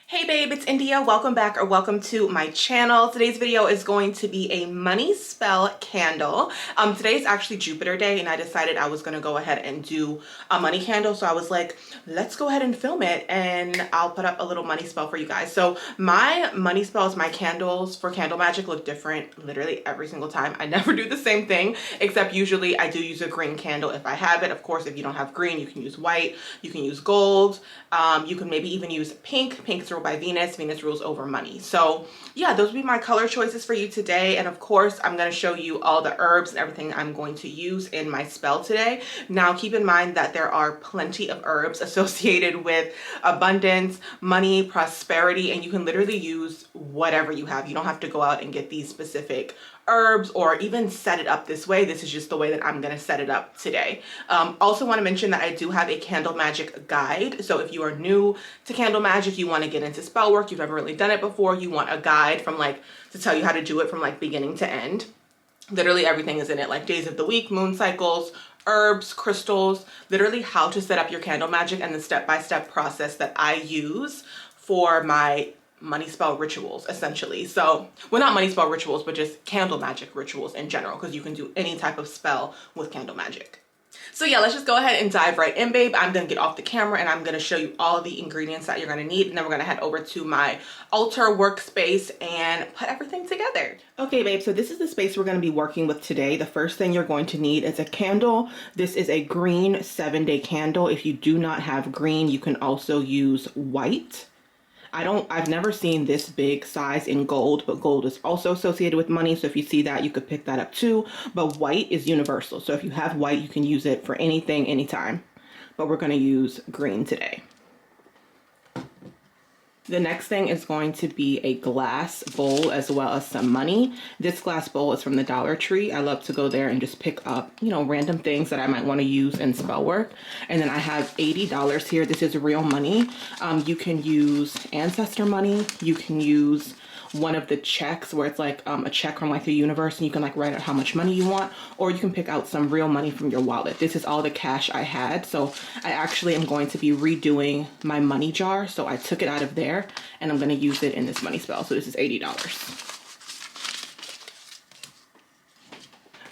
Hey babe, it's India. Welcome back or welcome to my channel. Today's video is going to be a money spell candle. Today is actually Jupiter Day and I decided I was going to go ahead and do a money candle. So I was like, let's go ahead and film it and I'll put up a little money spell for you guys. So my money spells, my candles for candle magic look different literally every single time. I never do the same thing, except usually I do use a green candle if I have it. Of course, if you don't have green, you can use white, you can use gold. You can maybe even use pink. Pink is ruled by Venus. Venus rules over money. So yeah, those would be my color choices for you today. And of course, I'm going to show you all the herbs and everything I'm going to use in my spell today. Now, keep in mind that there are plenty of herbs associated with abundance, money, prosperity, and you can literally use whatever you have. You don't have to go out and get these specific herbs or even set it up this way. This is just the way that I'm going to set it up today. Also want to mention that I do have a candle magic guide. So if you are new to candle magic, you want to get into spell work, you've never really done it before, you want a guide from to tell you how to do it from beginning to end. Literally everything is in it, like days of the week, moon cycles, herbs, crystals, literally how to set up your candle magic and the step-by-step process that I use for my money spell rituals, essentially. So, well, not money spell rituals, but just candle magic rituals in general, because you can do any type of spell with candle magic. So yeah, let's just go ahead and dive right in, babe. I'm gonna get off the camera and I'm gonna show you all the ingredients that you're gonna need, and then we're gonna head over to my altar workspace and put everything together. Okay, babe, so this is the space we're gonna be working with today. The first thing you're going to need is a candle. This is a green 7-day candle. If you do not have green, you can also use white. I've never seen this big size in gold, but gold is also associated with money. So if you see that, you could pick that up too. But white is universal. So if you have white, you can use it for anything, anytime. But we're going to use green today. The next thing is going to be a glass bowl as well as some money. This glass bowl is from the Dollar Tree. I love to go there and just pick up, random things that I might want to use in spell work. And then I have $80 here. This is real money. You can use ancestor money. You can use one of the checks where it's like a check from the universe and you can write out how much money you want, or you can pick out some real money from your wallet. This is all the cash I had, so I actually am going to be redoing my money jar. So I took it out of there and I'm going to use it in this money spell. So this is $80.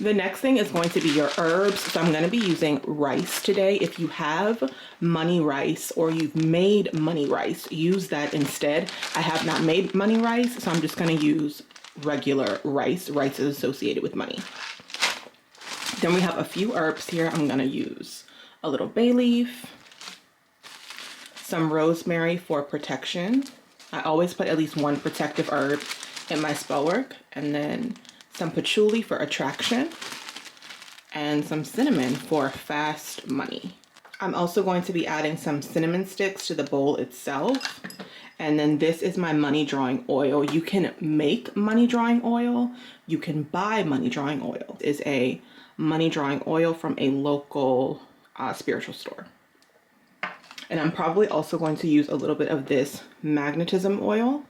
The next thing is going to be your herbs. So I'm going to be using rice today. If you have money rice or you've made money rice, use that instead. I have not made money rice, so I'm just going to use regular rice. Rice is associated with money. Then we have a few herbs here. I'm going to use a little bay leaf, some rosemary for protection. I always put at least one protective herb in my spell work, and then some patchouli for attraction, and some cinnamon for fast money. I'm also going to be adding some cinnamon sticks to the bowl itself. And then this is my money drawing oil. You can make money drawing oil. You can buy money drawing oil. It is a money drawing oil from a local spiritual store. And I'm probably also going to use a little bit of this magnetism oil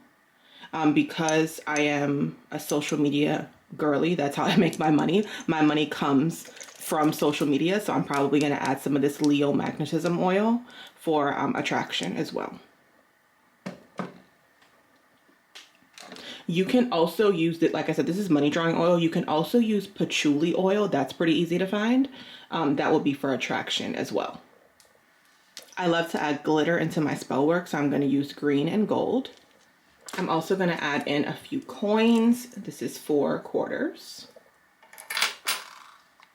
because I am a social media girly. That's how I make my money. My money comes from social media, so I'm probably going to add some of this Leo magnetism oil for attraction as well. You can also use it, like I said, this is money drawing oil. You can also use patchouli oil. That's pretty easy to find. That will be for attraction as well. I love to add glitter into my spell work, so I'm going to use green and gold. I'm also going to add in a few coins. This is 4 quarters.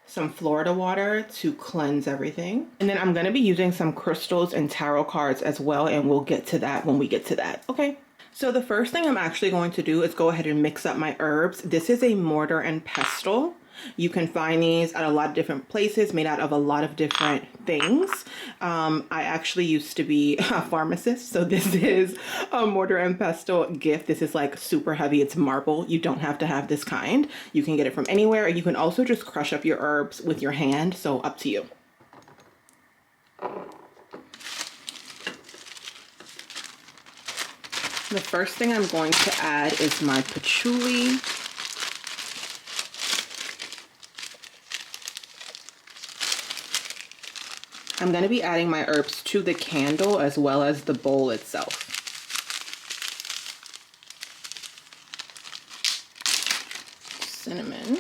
Some Florida water to cleanse everything. And then I'm going to be using some crystals and tarot cards as well, and we'll get to that when we get to that. Okay. So the first thing I'm actually going to do is go ahead and mix up my herbs. This is a mortar and pestle. You can find these at a lot of different places, made out of a lot of different things. I actually used to be a pharmacist, so this is a mortar and pestle gift. This is super heavy. It's marble. You don't have to have this kind. You can get it from anywhere. You can also just crush up your herbs with your hand, so up to you. The first thing I'm going to add is my patchouli. I'm going to be adding my herbs to the candle as well as the bowl itself. cinnamon.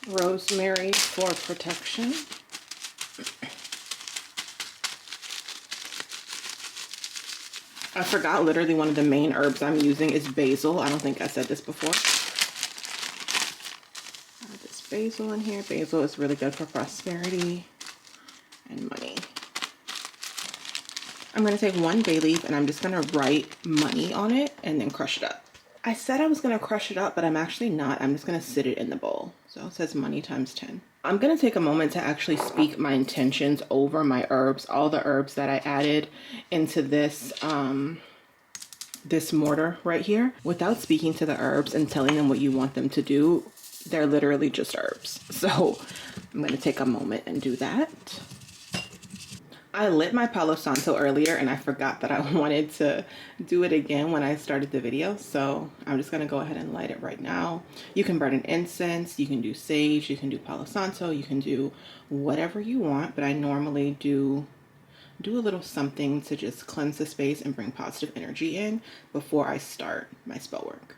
Rosemary for protection. I forgot literally one of the main herbs I'm using is basil. I don't think I said this before. Add this basil in here. Basil is really good for prosperity and money. I'm going to take one bay leaf and I'm just going to write money on it and then crush it up. I said I was going to crush it up, but I'm actually not. I'm just going to sit it in the bowl. So it says money times 10. I'm going to take a moment to actually speak my intentions over my herbs, all the herbs that I added into this this mortar right here, without speaking to the herbs and telling them what you want them to do. They're literally just herbs. So I'm going to take a moment and do that. I lit my Palo Santo earlier and I forgot that I wanted to do it again when I started the video. So I'm just gonna go ahead and light it right now. You can burn an incense, you can do sage, you can do Palo Santo, you can do whatever you want, but I normally do a little something to just cleanse the space and bring positive energy in before I start my spell work.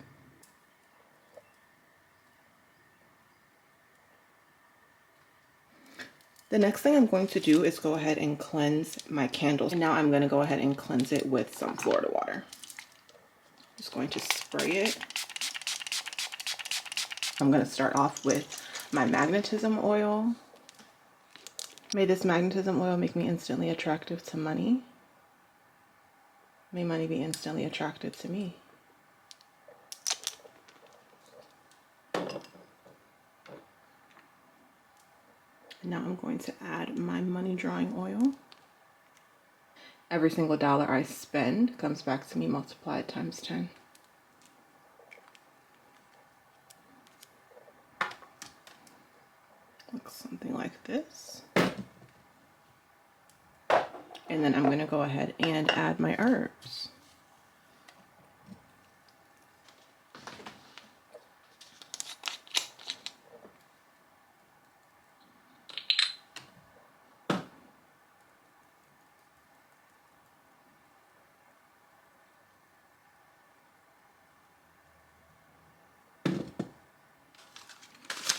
The next thing I'm going to do is go ahead and cleanse my candles. And now I'm going to go ahead and cleanse it with some Florida water. Just going to spray it. I'm going to start off with my magnetism oil. May this magnetism oil make me instantly attractive to money. May money be instantly attractive to me. Now I'm going to add my money drawing oil. Every single dollar I spend comes back to me multiplied times 10. Looks something like this. And then I'm going to go ahead and add my herbs.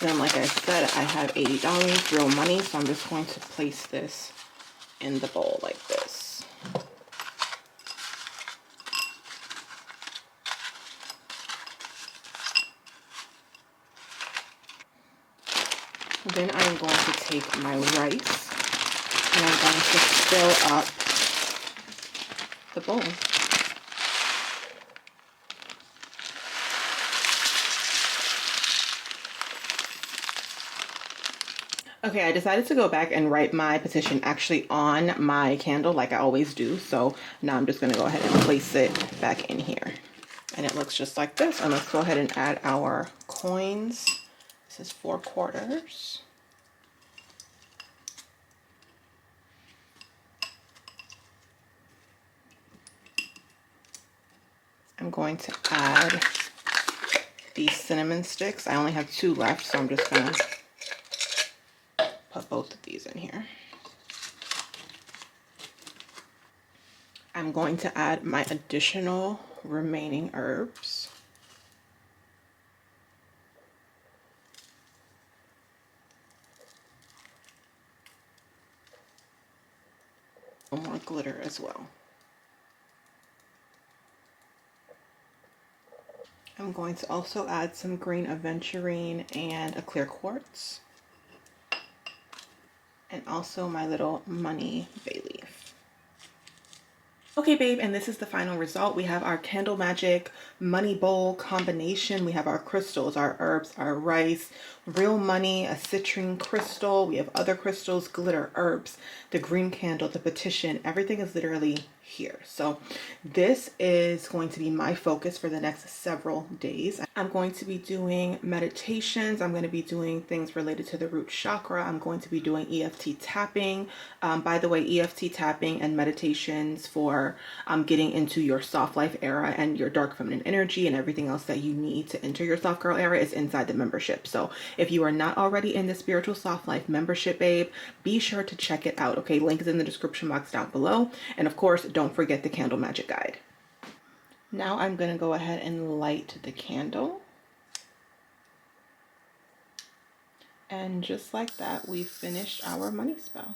Then, like I said, I have $80 real money, so I'm just going to place this in the bowl like this. Then I'm going to take my rice and I'm going to fill up the bowl. Okay, I decided to go back and write my petition actually on my candle like I always do. So now I'm just going to go ahead and place it back in here. And it looks just like this. And let's go ahead and add our coins. This is 4 quarters. I'm going to add these cinnamon sticks. I only have 2 left, so I'm just going to put both of these in here. I'm going to add my additional remaining herbs. More glitter as well. I'm going to also add some green aventurine and a clear quartz. And also my little money bay leaf. Okay, babe, and this is the final result. We have our Candle Magic money bowl combination. We have our crystals, our herbs, our rice, real money, a citrine crystal. We have other crystals, glitter, herbs, the green candle, the petition. Everything is literally here. So this is going to be my focus for the next several days. I'm going to be doing meditations. I'm going to be doing things related to the root chakra. I'm going to be doing EFT tapping. By the way, EFT tapping and meditations for getting into your soft life era and your dark feminine energy and everything else that you need to enter your soft girl era is inside the membership. So if you are not already in the Spiritual Soft Life membership, babe, be sure to check it out. Okay, link is in the description box down below. And of course, don't forget the Candle Magic Guide. Now I'm going to go ahead and light the candle. And just like that, we've finished our money spell.